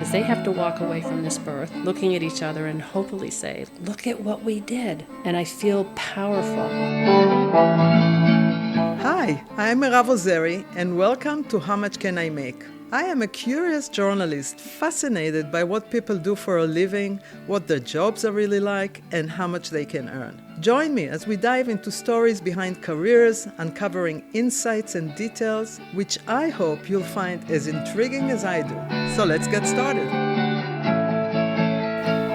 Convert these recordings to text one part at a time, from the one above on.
is they have to walk away from this birth looking at each other and hopefully say, look at what we did. And I feel powerful. Hi, I'm Merav Ozeri, and welcome to How Much Can I Make? I am a curious journalist fascinated by what people do for a living, what their jobs are really like, and how much they can earn. Join me as we dive into stories behind careers, uncovering insights and details, which I hope you'll find as intriguing as I do. So let's get started.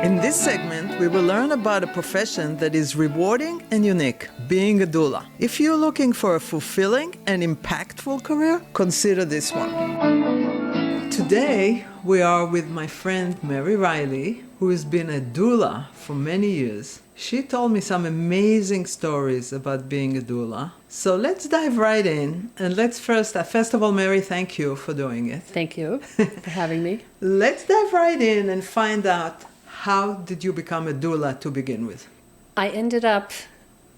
In this segment, we will learn about a profession that is rewarding and unique, being a doula. If you're looking for a fulfilling and impactful career, consider this one. Today, we are with my friend Mary Riley, who has been a doula for many years. She told me some amazing stories about being a doula. So let's dive right in. And let's first of all, Mary, thank you for doing it. Thank you for having me. Let's dive right in and find out, how did you become a doula to begin with? I ended up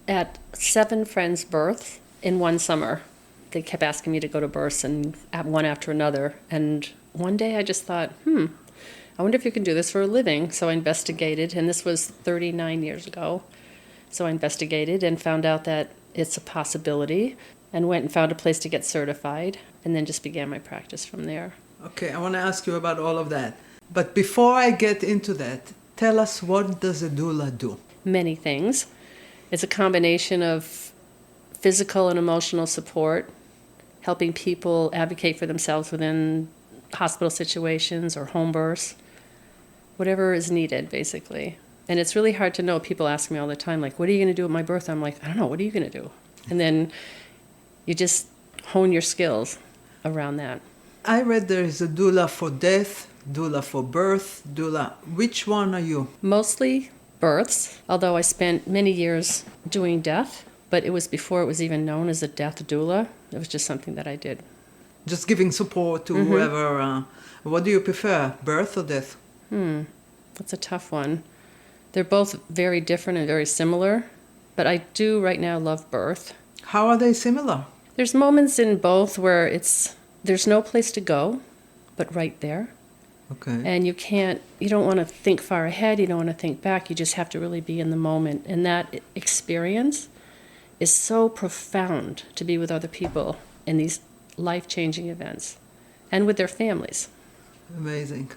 at 7 friends' births in one summer. They kept asking me to go to births and one after another. And one day I just thought, I wonder if you can do this for a living. So I investigated, and this was 39 years ago. So I investigated and found out that it's a possibility, and went and found a place to get certified, and then just began my practice from there. Okay, I want to ask you about all of that. But before I get into that, tell us, what does a doula do? Many things. It's a combination of physical and emotional support, helping people advocate for themselves within hospital situations or home births, whatever is needed, basically. And it's really hard to know. People ask me all the time, like, what are you going to do at my birth? I'm like, I don't know, what are you going to do? And then you just hone your skills around that. I read there is a doula for death, doula for birth, doula. Which one are you? Mostly births, although I spent many years doing death, but it was before it was even known as a death doula. It was just something that I did. Just giving support to whoever. What do you prefer, birth or death? That's a tough one. They're both very different and very similar, but I do right now love birth. How are they similar? There's moments in both where there's no place to go but right there. Okay. And you don't want to think far ahead, you don't want to think back, you just have to really be in the moment. And that experience is so profound, to be with other people in these life-changing events and with their families. Amazing.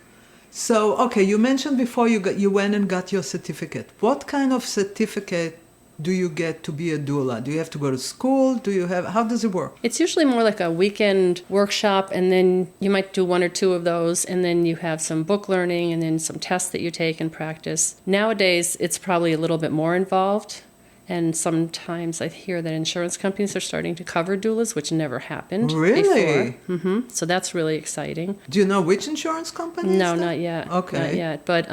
So, okay, you mentioned before you went and got your certificate. What kind of certificate do you get to be a doula? Do you have to go to school? How does it work? It's usually more like a weekend workshop, and then you might do 1 or 2 of those, and then you have some book learning and then some tests that you take and practice. Nowadays, it's probably a little bit more involved. And sometimes I hear that insurance companies are starting to cover doulas, which never happened Really? before. So that's really exciting. Do you know which insurance company? No, not yet. Okay. Not yet. But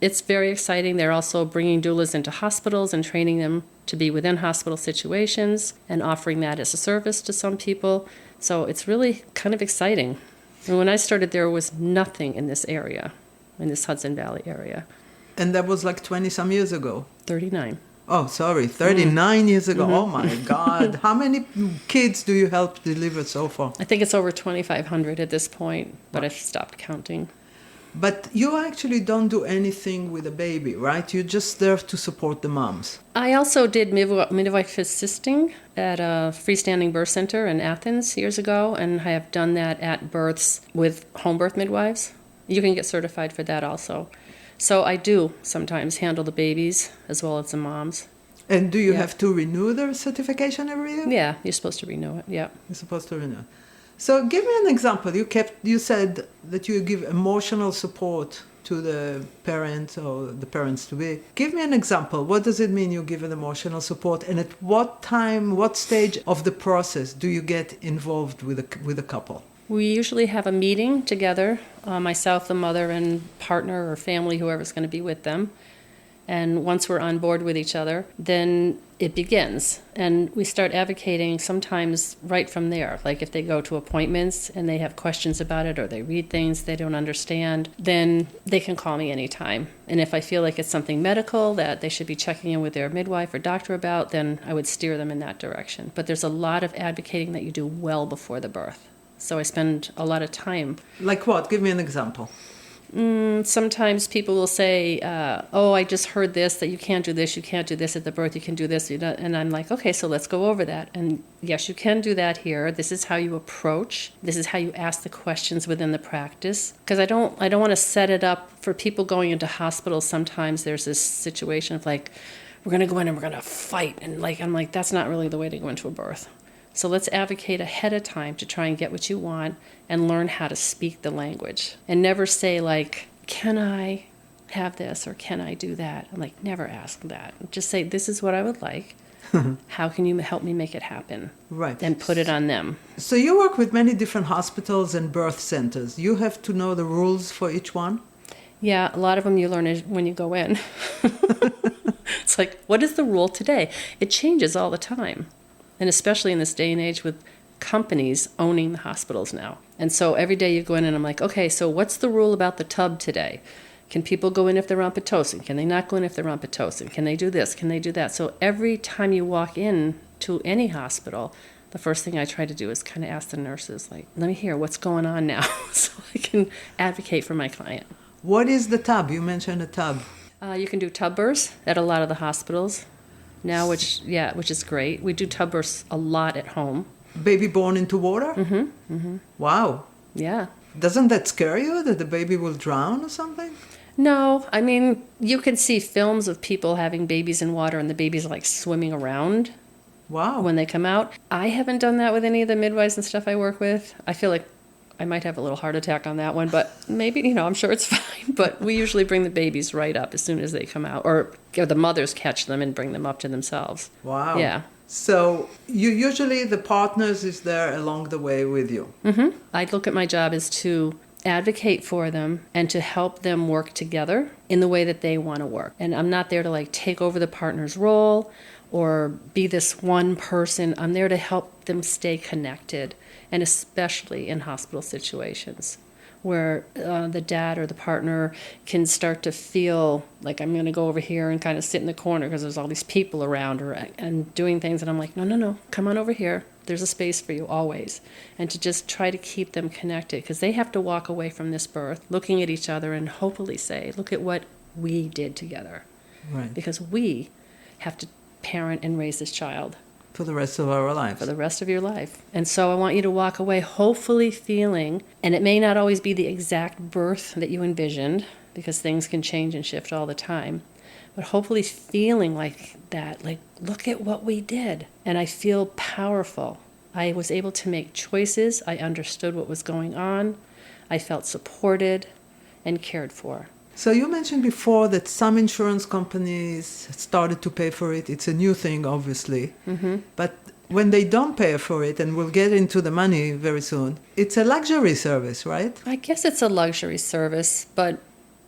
it's very exciting. They're also bringing doulas into hospitals and training them to be within hospital situations and offering that as a service to some people. So it's really kind of exciting. And when I started, there was nothing in this area, in this Hudson Valley area. And that was like 20-some years ago? 39. Oh, sorry, 39 years ago. Oh, my God. How many kids do you help deliver so far? I think it's over 2,500 at this point, but I've stopped counting. But you actually don't do anything with a baby, right? You're just there to support the moms. I also did midwife assisting at a freestanding birth center in Athens years ago, and I have done that at births with home birth midwives. You can get certified for that also. So I do sometimes handle the babies as well as the moms. And do you have to renew the certification every year? Yeah, you're supposed to renew it, yeah. You're supposed to renew. So give me an example. You said that you give emotional support to the parents or the parents-to-be. Give me an example. What does it mean you give an emotional support? And at what time, what stage of the process do you get involved with a couple? We usually have a meeting together, myself, the mother, and partner or family, whoever's going to be with them. And once we're on board with each other, then it begins. And we start advocating sometimes right from there. Like if they go to appointments and they have questions about it or they read things they don't understand, then they can call me anytime. And if I feel like it's something medical that they should be checking in with their midwife or doctor about, then I would steer them in that direction. But there's a lot of advocating that you do well before the birth. So I spend a lot of time. Like what? Give me an example. Sometimes people will say, oh, I just heard this, that you can't do this at the birth, you can do this. And I'm like, okay, so let's go over that. And yes, you can do that here. This is how you approach. This is how you ask the questions within the practice. Because I don't want to set it up for people going into hospitals. Sometimes there's this situation of like, we're going to go in and we're going to fight. And like, I'm like, that's not really the way to go into a birth. So let's advocate ahead of time to try and get what you want and learn how to speak the language. And never say like, can I have this or can I do that? I'm like, never ask that. Just say, this is what I would like. How can you help me make it happen? Right. And put it on them. So you work with many different hospitals and birth centers. You have to know the rules for each one? Yeah, a lot of them you learn when you go in. It's like, what is the rule today? It changes all the time. And especially in this day and age with companies owning the hospitals now. And so every day you go in and I'm like, okay, so what's the rule about the tub today? Can people go in if they're on Pitocin? Can they not go in if they're on Pitocin? Can they do this? Can they do that? So every time you walk in to any hospital, the first thing I try to do is kind of ask the nurses, like, let me hear what's going on now so I can advocate for my client. What is the tub? You mentioned a tub. You can do tub births at a lot of the hospitals now, which is great. We do tub births a lot at home. Baby born into water? Wow. Yeah. Doesn't that scare you that the baby will drown or something? No, I mean, you can see films of people having babies in water and the baby's like swimming around Wow. when they come out. I haven't done that with any of the midwives and stuff I work with. I feel like I might have a little heart attack on that one, but maybe, I'm sure it's fine. But we usually bring the babies right up as soon as they come out, or the mothers catch them and bring them up to themselves. Wow. Yeah. So you usually the partners is there along the way with you. I look at my job as to advocate for them and to help them work together in the way that they want to work. And I'm not there to like take over the partner's role or be this one person. I'm there to help them stay connected, and especially in hospital situations where the dad or the partner can start to feel like I'm going to go over here and kind of sit in the corner because there's all these people around and doing things. And I'm like, no, come on over here. There's a space for you always. And to just try to keep them connected because they have to walk away from this birth looking at each other and hopefully say, look at what we did together. Right. Because we have to parent and raise this child. For the rest of our lives. For the rest of your life. And so I want you to walk away hopefully feeling, and it may not always be the exact birth that you envisioned, because things can change and shift all the time, but hopefully feeling like that, like, look at what we did. And I feel powerful. I was able to make choices. I understood what was going on. I felt supported and cared for. So you mentioned before that some insurance companies started to pay for it. It's a new thing, obviously. But when they don't pay for it, and we'll get into the money very soon, it's a luxury service, right? I guess it's a luxury service, but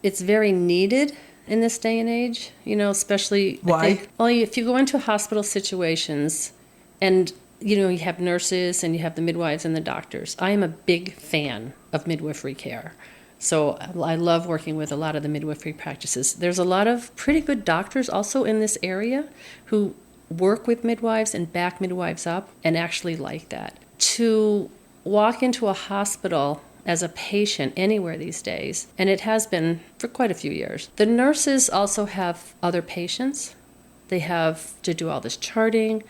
it's very needed in this day and age, especially... Why? If you go into hospital situations and, you have nurses and you have the midwives and the doctors. I am a big fan of midwifery care. So I love working with a lot of the midwifery practices. There's a lot of pretty good doctors also in this area who work with midwives and back midwives up and actually like that. To walk into a hospital as a patient anywhere these days, and it has been for quite a few years, the nurses also have other patients. They have to do all this charting.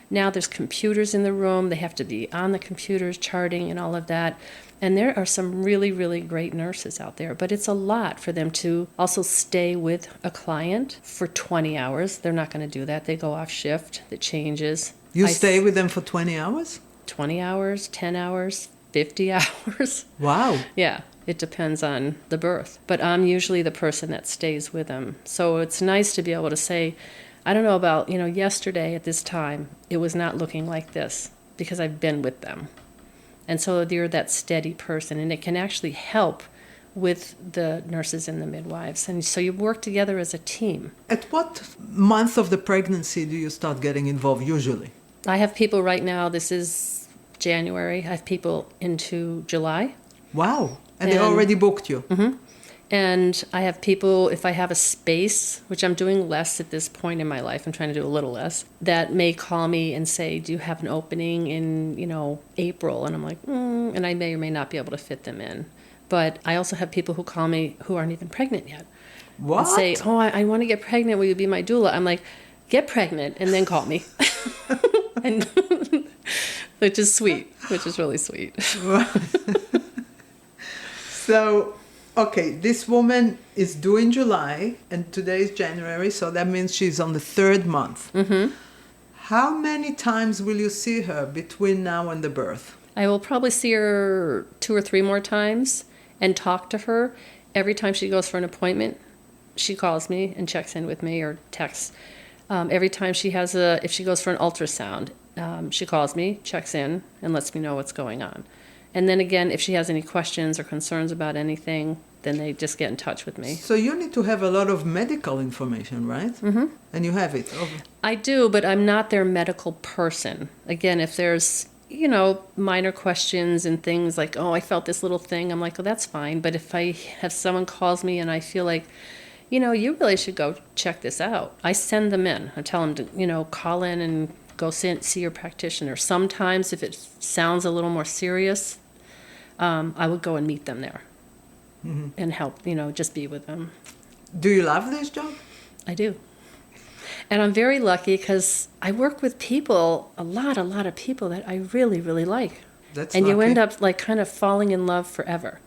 Now there's computers in the room. They have to be on the computers charting and all of that. And there are some really, really great nurses out there, but it's a lot for them to also stay with a client for 20 hours. They're not going to do that. They go off shift. It changes. You stay with them for 20 hours? 20 hours, 10 hours, 50 hours. Wow. Yeah, it depends on the birth. But I'm usually the person that stays with them. So it's nice to be able to say, I don't know about, yesterday at this time, it was not looking like this because I've been with them. And so you're that steady person, and it can actually help with the nurses and the midwives. And so you work together as a team. At what month of the pregnancy do you start getting involved usually? I have people right now, this is January, I have people into July. Wow. And they already booked you? Mm-hmm. And I have people, if I have a space, which I'm doing less at this point in my life, I'm trying to do a little less, that may call me and say, do you have an opening in, April? And I'm like, and I may or may not be able to fit them in. But I also have people who call me who aren't even pregnant yet. What? And say, oh, I want to get pregnant. Will you be my doula? I'm like, get pregnant and then call me. And which is sweet, which is really sweet. So, okay, this woman is due in July, and today is January, so that means she's on the 3rd month. Mm-hmm. How many times will you see her between now and the birth? I will probably see her 2 or 3 more times and talk to her. Every time she goes for an appointment, she calls me and checks in with me or texts. Every time if she goes for an ultrasound, she calls me, checks in, and lets me know what's going on. And then again, if she has any questions or concerns about anything, then they just get in touch with me. So you need to have a lot of medical information, right? Mm-hmm. And you have it. Okay. I do, but I'm not their medical person. Again, if there's, minor questions and things like, oh, I felt this little thing, I'm like, oh, that's fine. But if I have someone calls me and I feel like, you really should go check this out, I send them in. I tell them to, call in and go see your practitioner. Sometimes if it sounds a little more serious, I would go and meet them there and help, just be with them. Do you love this job? I do. And I'm very lucky because I work with people, a lot of people that I really, really like. That's and lucky. You end up like kind of falling in love forever.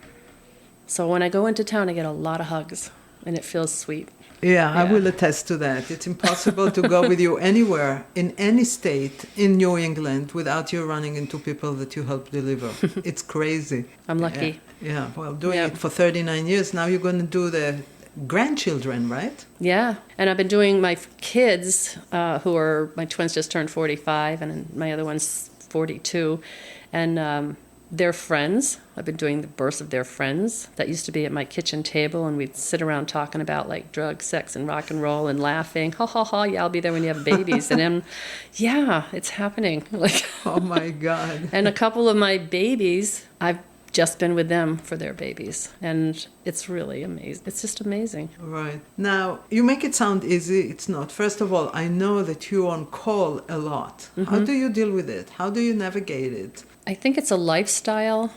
So when I go into town, I get a lot of hugs and it feels sweet. Yeah, I will attest to that. It's impossible to go with you anywhere, in any state in New England, without you running into people that you help deliver. It's crazy. I'm lucky. Yeah. Well, doing it for 39 years, now you're going to do the grandchildren, right? Yeah. And I've been doing my kids, my twins just turned 45, and my other one's 42. And their friends. I've been doing the births of their friends. That used to be at my kitchen table, and we'd sit around talking about like drugs, sex, and rock and roll, and laughing. Ha ha ha! Yeah, I'll be there when you have babies. And then, yeah, it's happening. Like, oh my God! And a couple of my babies, I've just been with them for their babies, and it's really amazing. It's just amazing. Right. Now, you make it sound easy. It's not. First of all, I know that you're on call a lot. Mm-hmm. How do you deal with it? How do you navigate it? I think it's a lifestyle.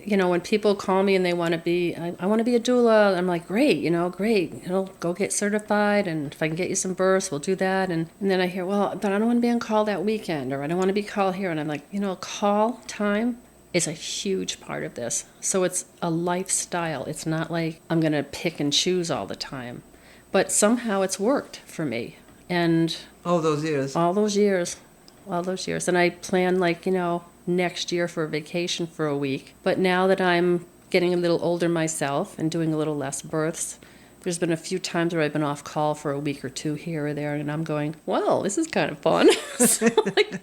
When people call me and they want to be, I want to be a doula, I'm like, great, great. Go get certified, and if I can get you some births, we'll do that. And then I hear, well, but I don't want to be on call that weekend, or I don't want to be called here. And I'm like, call time is a huge part of this. So it's a lifestyle. It's not like I'm going to pick and choose all the time. But somehow it's worked for me. And all those years. And I plan next year for a vacation for a week. But now that I'm getting a little older myself and doing a little less births, there's been a few times where I've been off call for a week or two here or there, and I'm going, well, this is kind of fun. So,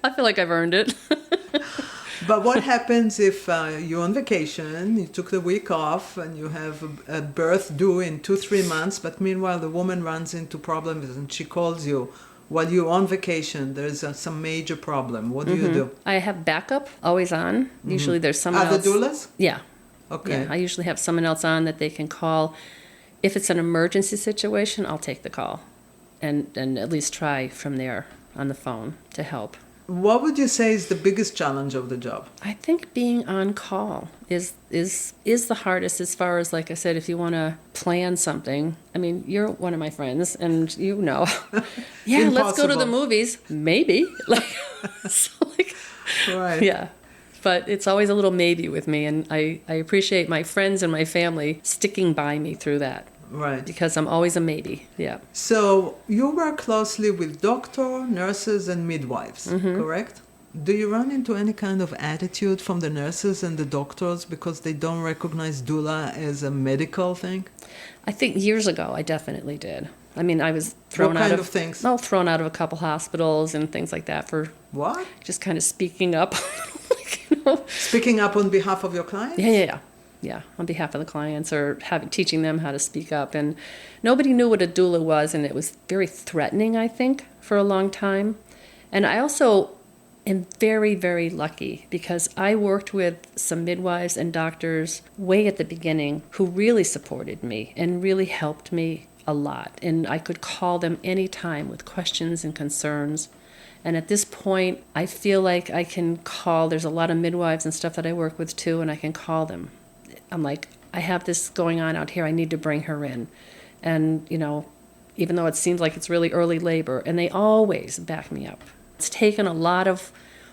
I feel like I've earned it. But what happens if you're on vacation, you took the week off, and you have a birth due in 2-3 months, but meanwhile the woman runs into problems and she calls you while you're on vacation, there's some major problem. What do you do? I have backup always on. Mm-hmm. Usually there's someone else. Other doulas? Yeah. Okay. Yeah, I usually have someone else on that they can call. If it's an emergency situation, I'll take the call and at least try from there on the phone to help. What would you say is the biggest challenge of the job? I think being on call is the hardest, as far as, like I said, if you want to plan something. I mean, you're one of my friends, and yeah, let's go to the movies, maybe. Right. Yeah. But it's always a little maybe with me, and I appreciate my friends and my family sticking by me through that. Right. Because I'm always a maybe, yeah. So you work closely with doctors, nurses, and midwives, correct? Do you run into any kind of attitude from the nurses and the doctors because they don't recognize doula as a medical thing? I think years ago I definitely did. I mean, I was thrown out of things? Oh, thrown out of a couple hospitals and things like that for what? Just kind of speaking up. Speaking up on behalf of your clients? Yeah, on behalf of the clients, or teaching them how to speak up. And nobody knew what a doula was, and it was very threatening, I think, for a long time. And I also am very, very lucky because I worked with some midwives and doctors way at the beginning who really supported me and really helped me a lot. And I could call them anytime with questions and concerns. And at this point, I feel like I can call, there's a lot of midwives and stuff that I work with too, and I can call them. I'm like, I have this going on out here. I need to bring her in. And, even though it seems like it's really early labor, and they always back me up. It's taken a lot of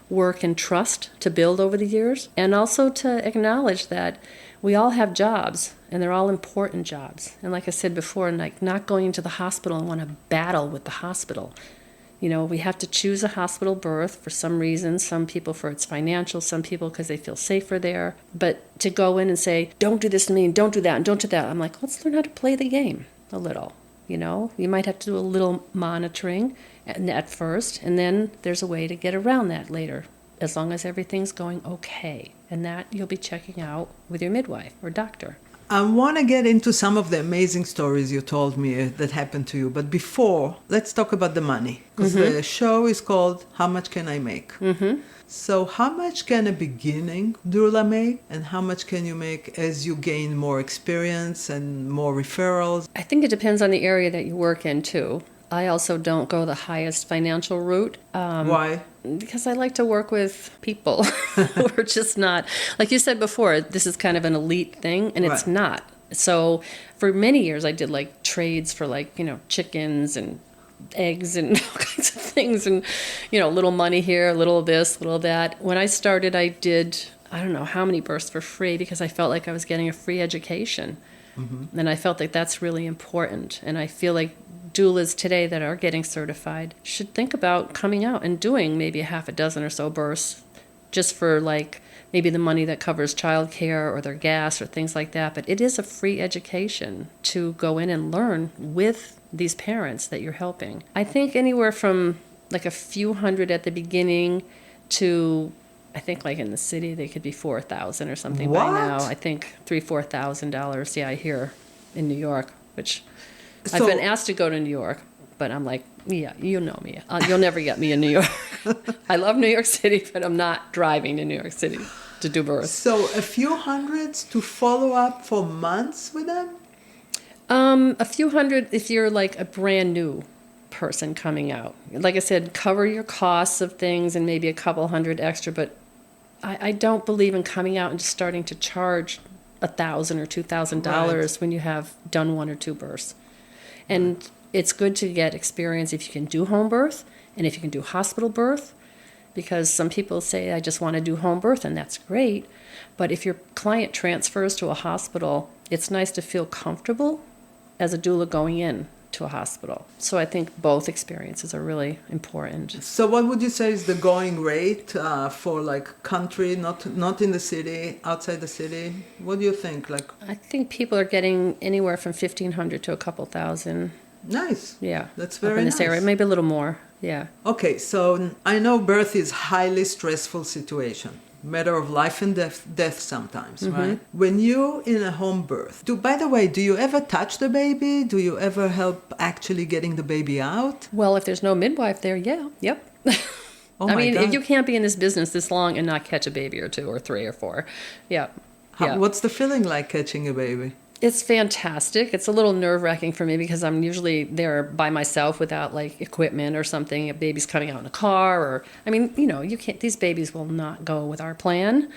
work and trust to build over the years, and also to acknowledge that we all have jobs, and they're all important jobs. And like I said before, like not going into the hospital and want to battle with the hospital. We have to choose a hospital birth for some reason, some people for it's financial, some people because they feel safer there. But to go in and say, don't do this to me, and don't do that, and don't do that, I'm like, let's learn how to play the game a little. You might have to do a little monitoring at first, and then there's a way to get around that later, as long as everything's going okay. And that you'll be checking out with your midwife or doctor. I want to get into some of the amazing stories you told me that happened to you. But before, let's talk about the money. Because the show is called How Much Can I Make? Mm-hmm. So how much can a beginning doula make? And how much can you make as you gain more experience and more referrals? I think it depends on the area that you work in, too. I also don't go the highest financial route. Why? Because I like to work with people who are just not, like you said before, this is kind of an elite thing, and it's not. So for many years, I did like trades for chickens and eggs and all kinds of things, and little money here, a little this, little that. When I started, I did, I don't know how many births for free because I felt like I was getting a free education. Mm-hmm. And I felt like that's really important. And I feel like doulas today that are getting certified should think about coming out and doing maybe a half a dozen or so births just for maybe the money that covers childcare or their gas or things like that. But it is a free education to go in and learn with these parents that you're helping. I think anywhere from a few hundred at the beginning to, I think in the city they could be $4,000 or something by now. I think $3,000-$4,000. Yeah, here in New York, which I've been asked to go to New York, but I'm like, yeah, you know me. You'll never get me in New York. I love New York City, but I'm not driving to New York City to do births. So a few hundreds to follow up for months with them? A few hundred if you're a brand new person coming out. Like I said, cover your costs of things and maybe a couple hundred extra, but I don't believe in coming out and just starting to charge $1,000 or $2,000 when you have done one or two births. And it's good to get experience if you can do home birth and if you can do hospital birth, because some people say, I just want to do home birth, and that's great. But if your client transfers to a hospital, it's nice to feel comfortable as a doula going in to a hospital. So I think both experiences are really important. So what would you say is the going rate for country, not in the city, outside the city? What do you think? I think people are getting anywhere from $1,500 to a couple thousand. Nice. Yeah. That's very up in this nice. area, maybe a little more. Yeah. Okay, so I know birth is highly stressful situation. Matter of life and death sometimes, right? When you're in a home birth, by the way, do you ever touch the baby? Do you ever help actually getting the baby out? Well, if there's no midwife there, yeah, yep. Oh my God. You can't be in this business this long and not catch a baby or two or three or four. Yeah. What's the feeling like catching a baby? It's fantastic. It's a little nerve-wracking for me because I'm usually there by myself without equipment or something. A baby's coming out in a car, or you can't. These babies will not go with our plan.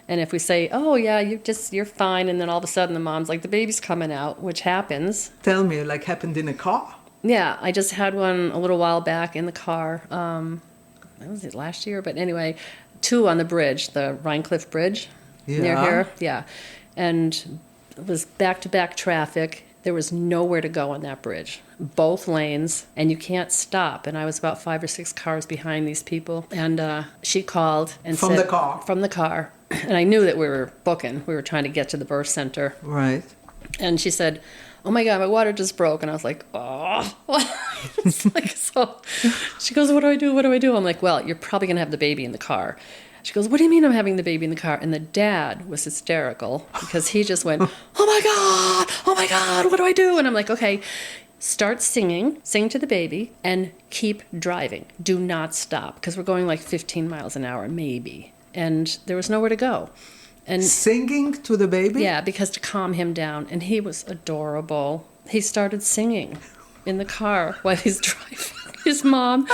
And if we say, "Oh yeah, you're fine," and then all of a sudden the mom's like, "The baby's coming out," which happens. Tell me, happened in a car? Yeah, I just had one a little while back in the car. Was it last year? But anyway, 2 on the bridge, the Rhinecliff Bridge near here. Yeah, and it was back-to-back traffic. There was nowhere to go on that bridge, both lanes, and you can't stop. And I was about 5 or 6 cars behind these people. And she called and said... From the car. And I knew that we were booking. We were trying to get to the birth center. Right. And she said, "Oh my God, my water just broke." And I was like, "Oh." So she goes, "What do I do? What do I do?" I'm like, "Well, you're probably going to have the baby in the car." She goes, "What do you mean I'm having the baby in the car?" And the dad was hysterical because he just went, oh my God, what do I do?" And I'm like, "Okay, start sing to the baby and keep driving. Do not stop," because we're going 15 miles an hour, maybe. And there was nowhere to go. And singing to the baby? Yeah, because to calm him down. And he was adorable. He started singing in the car while he's driving. His mom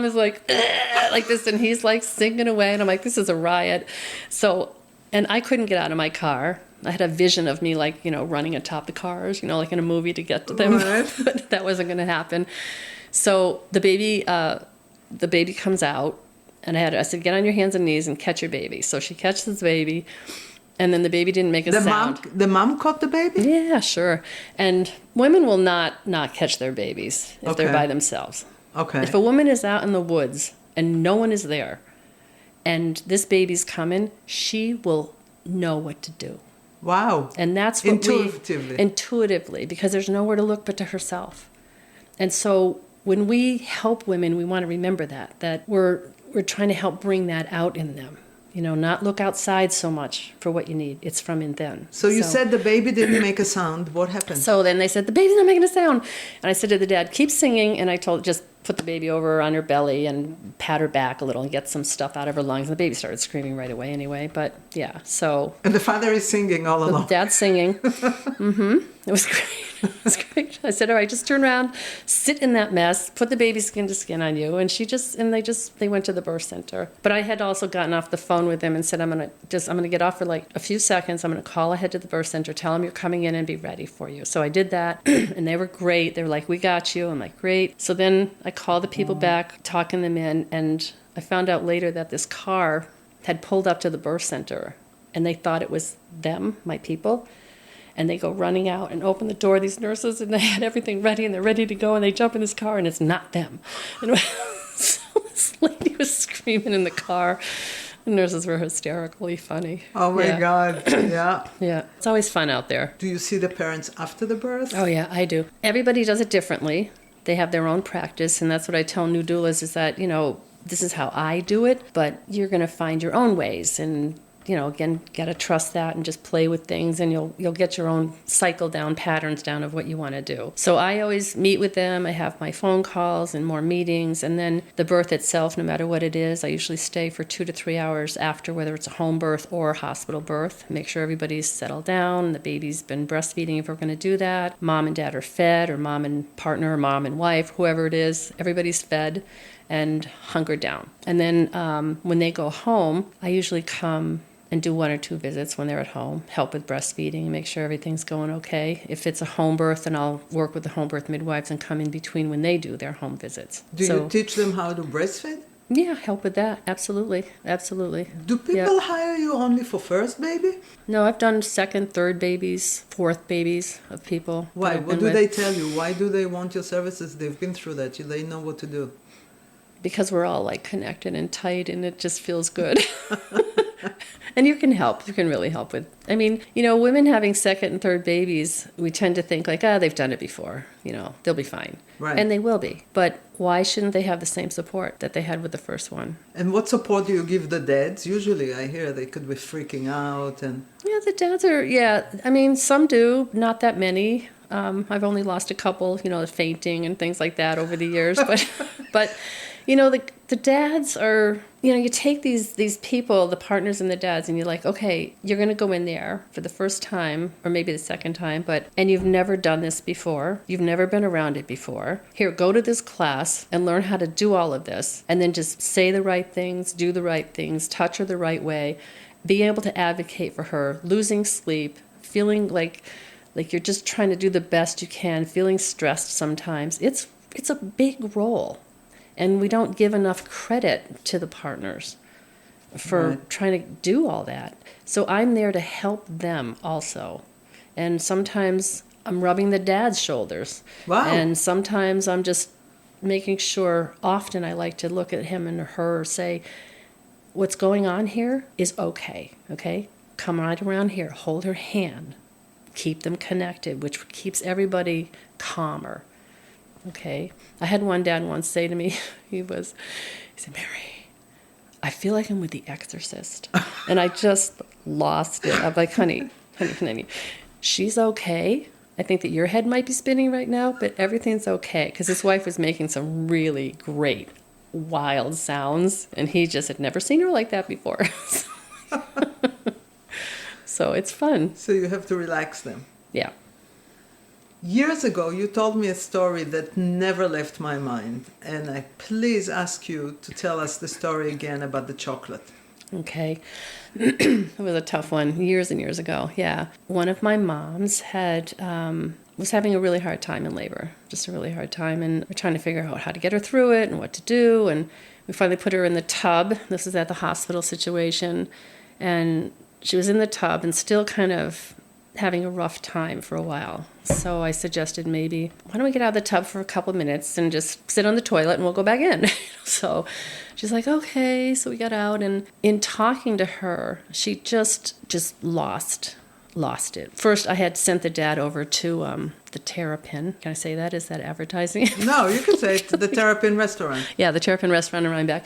is like this, and he's singing away, and I'm like, this is a riot. So, and I couldn't get out of my car. I had a vision of me like, running atop the cars, like in a movie to get to them. Right. But that wasn't going to happen. So the baby comes out, and I said, get on your hands and knees and catch your baby. So she catches the baby, and then the baby didn't make a sound. The mom caught the baby? Yeah, sure. And women will not catch their babies if they're Okay. by themselves. Okay. If a woman is out in the woods and no one is there, and this baby's coming, she will know what to do. Wow. And that's what Intuitively. because there's nowhere to look but to herself. And so when we help women, we want to remember that we're trying to help bring that out in them. Not look outside so much for what you need. It's from within. So you said the baby didn't make a sound. What happened? So then they said, the baby's not making a sound. And I said to the dad, keep singing. And I told, just put the baby over on her belly and pat her back a little and get some stuff out of her lungs. And the baby started screaming right away anyway. But yeah, so. And the father is singing all along. Dad's singing. It was great. It was great. I said, all right, just turn around, sit in that mess, put the baby skin to skin on you. And they went to the birth center. But I had also gotten off the phone with them and said, I'm going to get off for like a few seconds. I'm going to call ahead to the birth center, tell them you're coming in and be ready for you. So I did that and they were great. They were like, we got you. I'm like, great. So then I called the people back, talking them in. And I found out later that this car had pulled up to the birth center and they thought it was them, my people. And they go running out and open the door, these nurses, and they had everything ready, and they're ready to go, and they jump in this car, and it's not them. And so this lady was screaming in the car. The nurses were hysterically funny. Oh, my Yeah. God. Yeah. Yeah. It's always fun out there. Do you see the parents after the birth? Oh, yeah, I do. Everybody does it differently. They have their own practice, and that's what I tell new doulas is that, this is how I do it, but you're going to find your own ways, and again, got to trust that and just play with things, and you'll get your own cycle down, patterns down of what you want to do. So I always meet with them. I have my phone calls and more meetings, and then the birth itself, no matter what it is, I usually stay for 2 to 3 hours after, whether it's a home birth or a hospital birth. Make sure everybody's settled down, the baby's been breastfeeding if we're going to do that, mom and dad are fed, or mom and partner, or mom and wife, whoever it is, everybody's fed and hunkered down. And then when they go home, I usually come and do 1 or 2 visits when they're at home, help with breastfeeding, make sure everything's going okay. If it's a home birth, then I'll work with the home birth midwives and come in between when they do their home visits. Do you teach them how to breastfeed? Yeah, help with that. Absolutely. Absolutely. Do people hire you only for first baby? No, I've done 2nd, 3rd babies, 4th babies of people. Why? What do they tell you? Why do they want your services? They've been through that. They know what to do. Because we're all like connected and tight, and it just feels good. And you can help. You can really help with. I mean, women having 2nd and 3rd babies, we tend to think like, they've done it before. They'll be fine. Right. And they will be. But why shouldn't they have the same support that they had with the first one? And what support do you give the dads? Usually I hear they could be freaking out and... Yeah, the dads are, I mean, some do, not that many. I've only lost a couple, fainting and things like that over the years. But the dads are, you take these people, the partners and the dads, and you're like, okay, you're going to go in there for the first time, or maybe the 2nd time, and you've never done this before. You've never been around it before. Here, go to this class and learn how to do all of this, and then just say the right things, do the right things, touch her the right way, be able to advocate for her, losing sleep, feeling like you're just trying to do the best you can, feeling stressed sometimes. It's a big role. And we don't give enough credit to the partners for trying to do all that. So I'm there to help them also. And sometimes I'm rubbing the dad's shoulders. Wow. And sometimes I'm just making sure, often I like to look at him and her, say, what's going on here is okay, okay? Come right around here, hold her hand, keep them connected, which keeps everybody calmer. Okay. I had one dad once say to me, he said, Mary, I feel like I'm with The Exorcist. And I just lost it. I'm like, honey, she's okay. I think that your head might be spinning right now, but everything's okay. Because his wife was making some really great, wild sounds, and he just had never seen her like that before. So it's fun. So you have to relax them. Yeah. Years ago, you told me a story that never left my mind, and I please ask you to tell us the story again about the chocolate. Okay. It was a tough one years and years ago. Yeah. One of my moms was having a really hard time in labor, just a really hard time. And we're trying to figure out how to get her through it and what to do. And we finally put her in the tub. This is at the hospital situation. And she was in the tub and still kind of having a rough time for a while. So I suggested maybe, why don't we get out of the tub for a couple of minutes and just sit on the toilet and we'll go back in. So she's like, okay. So we got out, and in talking to her, she just lost it. First, I had sent the dad over to the Terrapin. Can I say that? Is that advertising? No, you can say it, the Terrapin restaurant. Yeah, the Terrapin restaurant in Rhinebeck,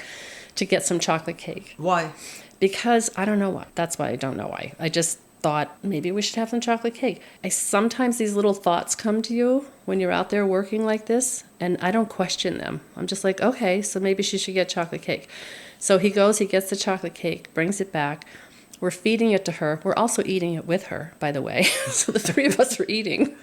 to get some chocolate cake. Why? Because I don't know why. That's why I don't know why. I just thought maybe we should have some chocolate cake. Sometimes these little thoughts come to you when you're out there working like this, and I don't question them. I'm just like, okay, so maybe she should get chocolate cake. So he goes, he gets the chocolate cake, brings it back. We're feeding it to her. We're also eating it with her, by the way. So the three of us are eating.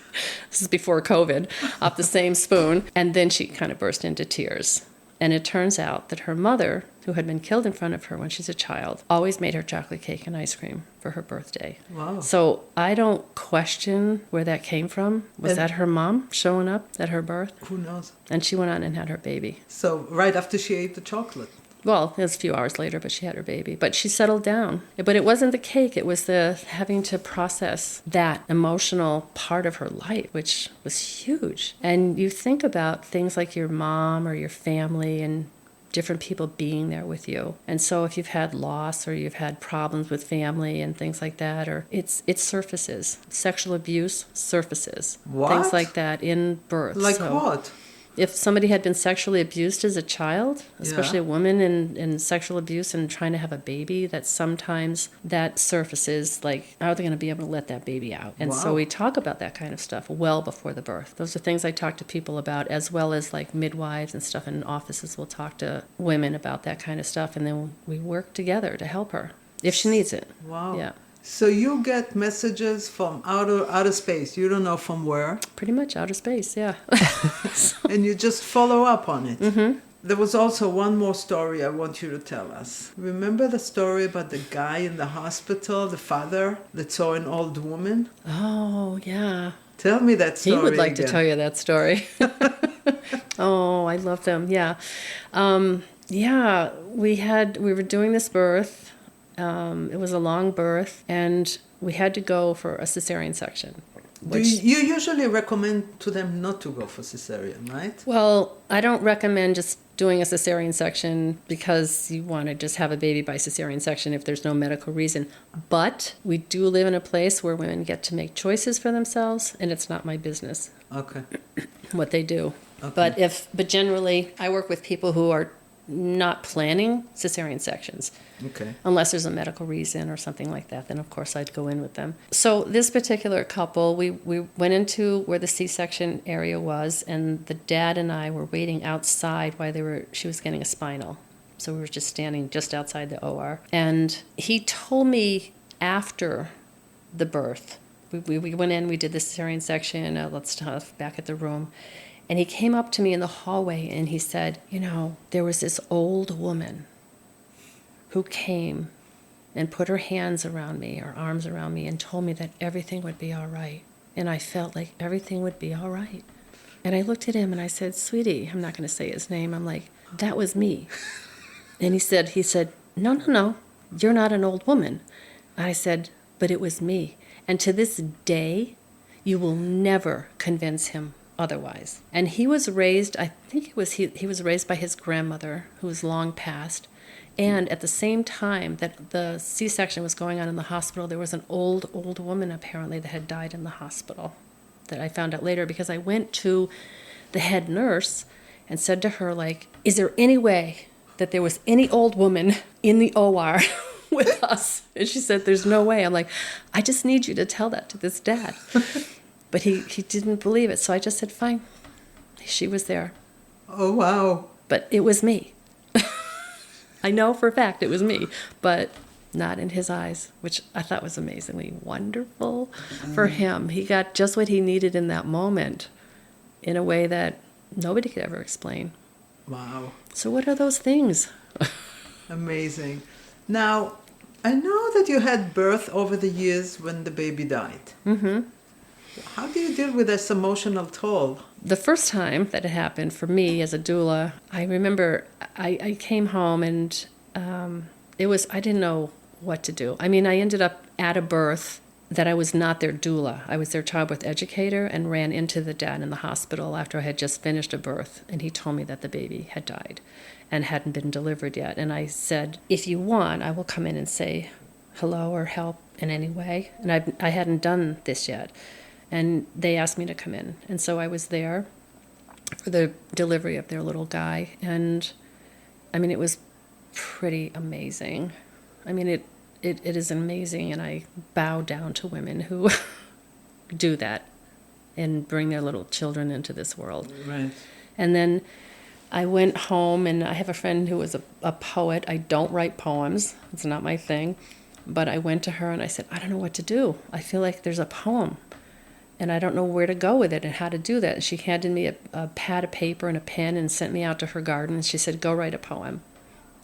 This is before COVID, off the same spoon. And then she kind of burst into tears. And it turns out that her mother, who had been killed in front of her when she's a child, always made her chocolate cake and ice cream for her birthday. Wow. So I don't question where that came from. Was that her mom showing up at her birth? Who knows? And she went on and had her baby. So right after she ate the chocolate. Well, it was a few hours later, but she had her baby. But she settled down. But it wasn't the cake. It was the having to process that emotional part of her life, which was huge. And you think about things like your mom or your family and different people being there with you. And so if you've had loss or you've had problems with family and things like that, or it surfaces. Sexual abuse surfaces. What? Things like that in birth. Like what? If somebody had been sexually abused as a child, especially a woman in sexual abuse and trying to have a baby, that sometimes that surfaces, like, how are they going to be able to let that baby out? And so we talk about that kind of stuff well before the birth. Those are things I talk to people about, as well as like midwives and stuff in offices will talk to women about that kind of stuff. And then we work together to help her if she needs it. Wow. Yeah. So you get messages from outer space. You don't know from where. Pretty much outer space, yeah. And you just follow up on it. Mm-hmm. There was also one more story I want you to tell us. Remember the story about the guy in the hospital, the father that saw an old woman? Oh, yeah. Tell me that story. He would like again. to tell you that story. Oh, I love them. Yeah. We were doing this birth. It was a long birth, and we had to go for a cesarean section. You usually recommend to them not to go for cesarean, right? Well, I don't recommend just doing a cesarean section because you want to just have a baby by cesarean section if there's no medical reason. But we do live in a place where women get to make choices for themselves, and it's not my business. Okay. What they do. Okay. But generally, I work with people who are not planning cesarean sections. Okay. Unless there's a medical reason or something like that, then of course I'd go in with them. So this particular couple, we went into where the C-section area was, and the dad and I were waiting outside while she was getting a spinal. So we were just standing just outside the OR. And he told me after the birth, we went in, we did the cesarean section, all that stuff, back at the room. And he came up to me in the hallway and he said, there was this old woman who came and put her hands around me, or arms around me, and told me that everything would be all right. And I felt like everything would be all right. And I looked at him and I said, sweetie, I'm not going to say his name. I'm like, that was me. And he said, no, you're not an old woman. And I said, but it was me. And to this day, you will never convince him otherwise. And he was raised, I think it was he was raised by his grandmother, who was long passed. And at the same time that the C-section was going on in the hospital, there was an old woman apparently that had died in the hospital, that I found out later because I went to the head nurse and said to her, like, is there any way that there was any old woman in the OR with us? And she said, there's no way. I'm like, I just need you to tell that to this dad. But he didn't believe it, so I just said, fine. She was there. Oh, wow. But it was me. I know for a fact it was me, but not in his eyes, which I thought was amazingly wonderful for him. He got just what he needed in that moment in a way that nobody could ever explain. Wow. So what are those things? Amazing. Now, I know that you had birth over the years when the baby died. Mm-hmm. How do you deal with this emotional toll? The first time that it happened for me as a doula, I remember I came home and I didn't know what to do. I mean, I ended up at a birth that I was not their doula. I was their childbirth educator and ran into the dad in the hospital after I had just finished a birth. And he told me that the baby had died and hadn't been delivered yet. And I said, if you want, I will come in and say hello or help in any way. And I hadn't done this yet. And they asked me to come in. And so I was there for the delivery of their little guy. And I mean, it was pretty amazing. I mean, it is amazing, and I bow down to women who do that and bring their little children into this world. Right. And then I went home, and I have a friend who was a poet. I don't write poems. It's not my thing. But I went to her, and I said, I don't know what to do. I feel like there's a poem, and I don't know where to go with it and how to do that. And she handed me a pad of paper and a pen and sent me out to her garden, and she said, go write a poem.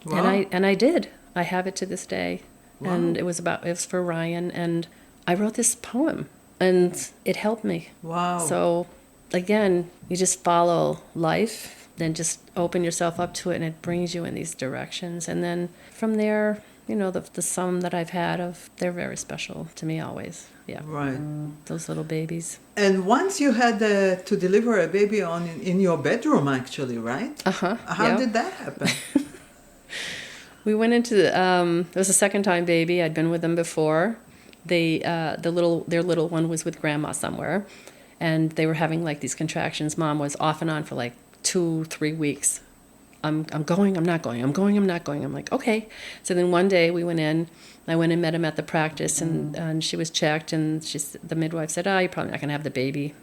Wow. And I did. I have it to this day. Wow. And it was for Ryan, and I wrote this poem, and it helped me. Wow. So, again, you just follow life, then just open yourself up to it, and it brings you in these directions. And then from there, you know, the sum that I've had they're very special to me always. Yeah. Right. Those little babies. And once you had to deliver a baby in your bedroom, actually, right? Uh-huh. How did that happen? We went into it was a second time baby. I'd been with them before. Their little one was with grandma somewhere, and they were having like these contractions. Mom was off and on for like 2-3 weeks. I'm going, I'm not going. I'm going, I'm not going. I'm like, okay. So then one day we went in. I went and met him at the practice, and she was checked, and the midwife said, you're probably not going to have the baby,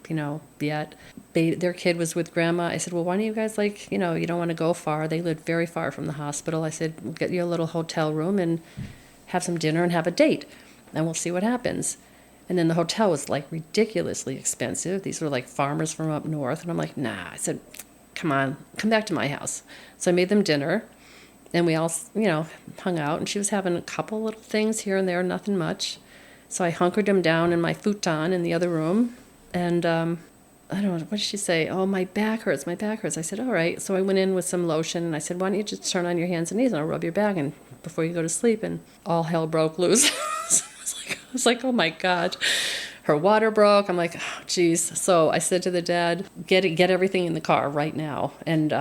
yet. Their kid was with grandma. I said, well, why don't you guys, you don't want to go far. They lived very far from the hospital. I said, we'll get you a little hotel room and have some dinner and have a date, and we'll see what happens. And then the hotel was, ridiculously expensive. These were, farmers from up north. And I'm like, nah. I said, come on, come back to my house. So I made them dinner. And we all, hung out, and she was having a couple little things here and there, nothing much. So I hunkered him down in my futon in the other room, and I don't know, what did she say? Oh, my back hurts. I said, all right. So I went in with some lotion, and I said, why don't you just turn on your hands and knees, and I'll rub your back and before you go to sleep, and all hell broke loose. I was like, oh, my God. Her water broke. I'm like, oh, geez. So I said to the dad, get everything in the car right now. And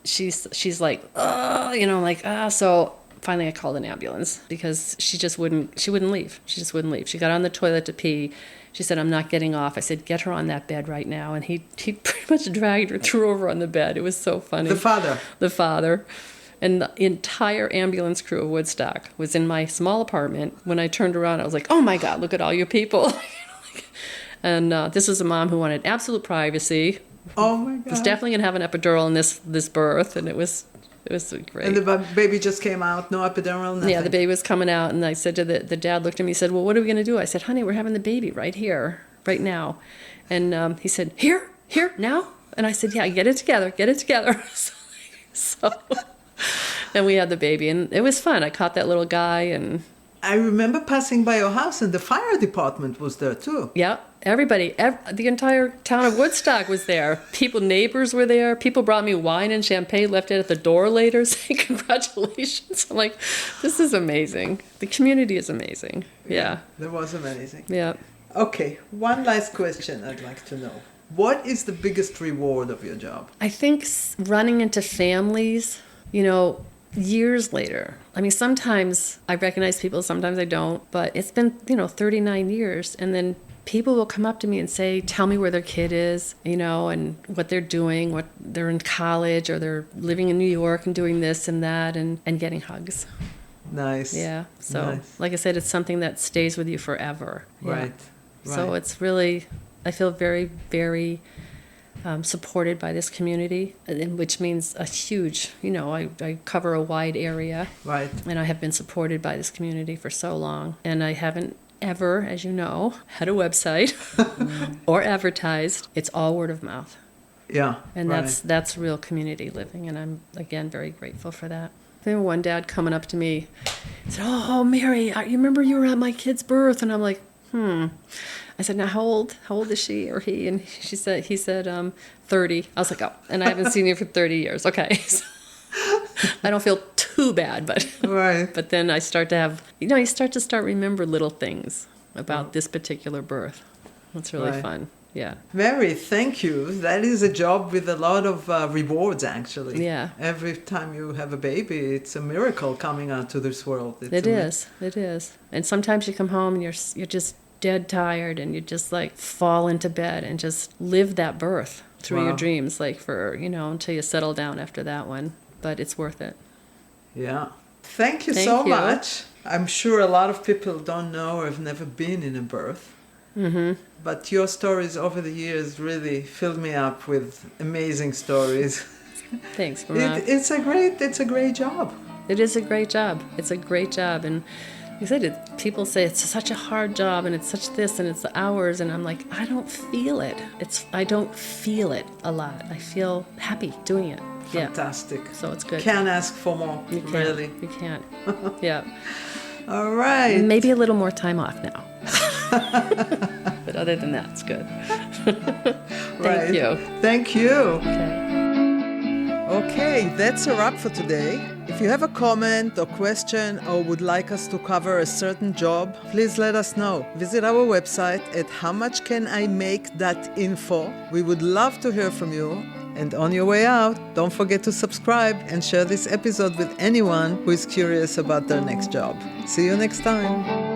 she's like, oh, So finally I called an ambulance because she wouldn't leave. She just wouldn't leave. She got on the toilet to pee. She said, I'm not getting off. I said, get her on that bed right now. And he pretty much dragged her, threw her over on the bed. It was so funny. The father. The father. And the entire ambulance crew of Woodstock was in my small apartment. When I turned around, I was like, oh, my God, look at all you people. And this was a mom who wanted absolute privacy. Oh, my God. Was definitely going to have an epidural in this birth, and it was great. And the baby just came out, no epidural, nothing? Yeah, the baby was coming out, and I said to the dad, looked at me, he said, well, what are we going to do? I said, honey, we're having the baby right here, right now. And he said, here, now? And I said, yeah, get it together. So and we had the baby, and it was fun. I caught that little guy, and I remember passing by your house, and the fire department was there, too. Yeah, everybody, the entire town of Woodstock was there. Neighbors were there. People brought me wine and champagne, left it at the door later, saying congratulations. I'm like, this is amazing. The community is amazing. Yeah. That was amazing. Yeah. Okay, one last question I'd like to know. What is the biggest reward of your job? I think running into families, years later. I mean, sometimes I recognize people, sometimes I don't, but it's been, 39 years. And then people will come up to me and say, tell me where their kid is, and what they're doing, what they're in college, or they're living in New York and doing this and that, and getting hugs. Nice. Yeah. So, like I said, it's something that stays with you forever. Yeah. Right. So it's really, I feel very, very supported by this community, which means a huge, I cover a wide area. Right. And I have been supported by this community for so long. And I haven't ever, as you know, had a website or advertised. It's all word of mouth. Yeah. And that's real community living. And I'm, again, very grateful for that. I remember one dad coming up to me and said, "Oh, Mary, you remember you were at my kid's birth?" And I'm like, I said, "Now how old is she or he?" And he said 30. I was like, "Oh," and I haven't seen you for 30 years. Okay. So I don't feel too bad, but Right. but then I start to have, you start to remember little things about this particular birth. It's really Right. fun. Yeah. Mary, thank you. That is a job with a lot of rewards, actually. Yeah. Every time you have a baby, it's a miracle coming out to this world. It is. And sometimes you come home and you're just dead tired and you just like fall into bed and just live that birth through your Wow. dreams, like for, until you settle down after that one. But it's worth it. Yeah. Thank you Thank so you. much. I'm sure a lot of people don't know or have never been in a birth. Mm-hmm. But your stories over the years really filled me up with amazing stories. Thanks, Mara. It's a great job. It is a great job. It's a great job. And like I said, people say it's such a hard job and it's such this and it's the hours. And I'm like, I don't feel it. I don't feel it a lot. I feel happy doing it. Yeah. Fantastic. So it's good. Can't ask for more, You can't. really. You can't. Yeah. All right. Maybe a little more time off now. But other than that, it's good. Right. Thank you. Thank you. Okay. Okay, that's a wrap for today. If you have a comment or question or would like us to cover a certain job, please let us know. Visit our website at howmuchcanimake.info. We would love to hear from you. And on your way out, don't forget to subscribe and share this episode with anyone who is curious about their next job. See you next time.